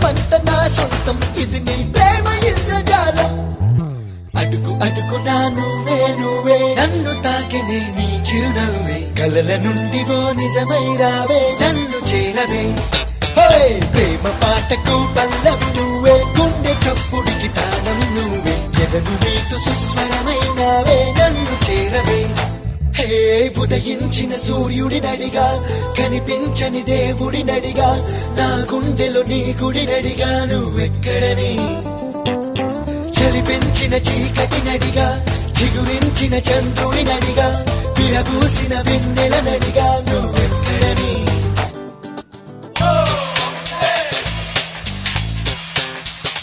లోకమంత నా సొంతం ఇది నీ ప్రేమ ఇంద్రజాలం అడుగు అడుగునా నువ్వే నువ్వే నన్ను తాకినే నీ చిరునవ్వే కలల నుండి ఓ నిజమై రావే నన్ను చేరవే ప్రేమ పాటకు పల్లవి నువ్వే గుండె చప్పుడికి తాళం నువ్వే ఎదను మీటు సుస్వరమైనావే నన్ను చేరవే ఉదయించిన సూర్యుడి నడిగా కనిపించని దేవుడి నడిగా నా గుండెలో నీ గుడి నడిగా నువ్వెక్కడని చలి పెంచిన చీకటి నడిగా చిగురించిన చంద్రుడి నడిగా విరబూసిన వెన్నెల నడిగా నువ్వెక్కడ